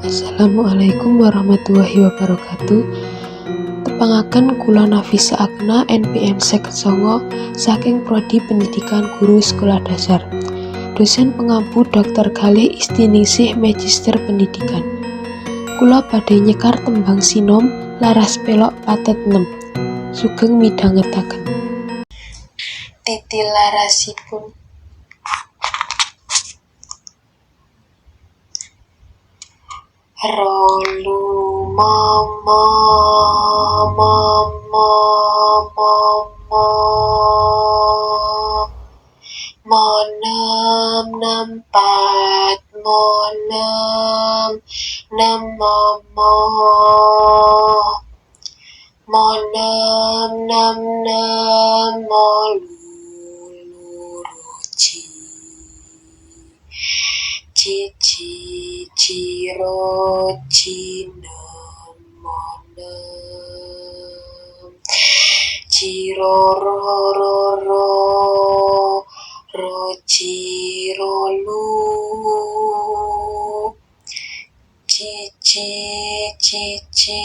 Assalamualaikum warahmatullahi wabarakatuh. Tepangaken kula Nafisa Akna NPM 09 saking Prodi Pendidikan Guru Sekolah Dasar. Dosen pengampu Dr. Galih Istiningsih Magister Pendidikan. Kula badhe nyekar tembang sinom laras pelok patet 6. Sugeng midhangetaken. Titilarasipun Rolu mama mama mama monam nampat monam nam mama monam nam nam moluluruci cici ciro cinem monem ciro ro ro ro ro ciro lu cici cici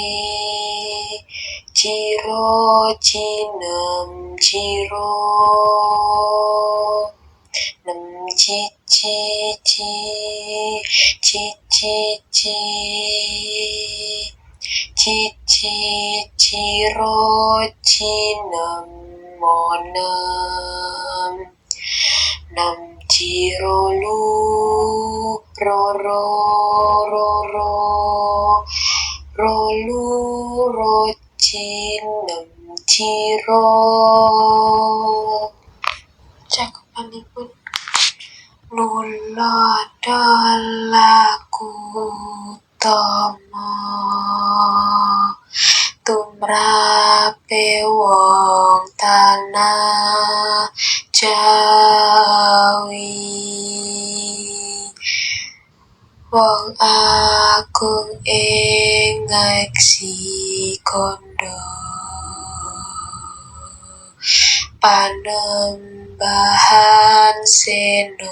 ciro cinem ciro nem cici cici ciro cinem monem nam ciro lu ro ro ro ro ro lu ro cinem ciro. Cakupanipun nula dalaku tama tumrape wong tanah Jawi wong agung ing ngaksi kondo panembahan senopati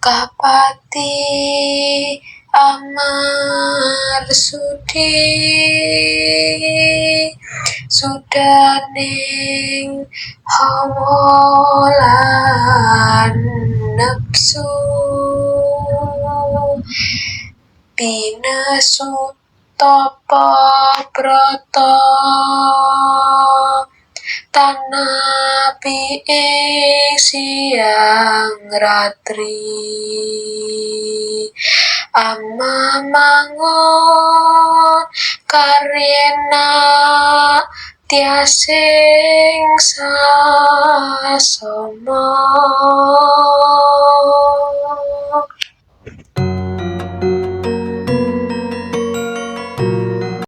kapati amar sudi sudaning hawa lan nafsu binasu tapa brata tanapi siang ratri amma mangun karena tiasing sasana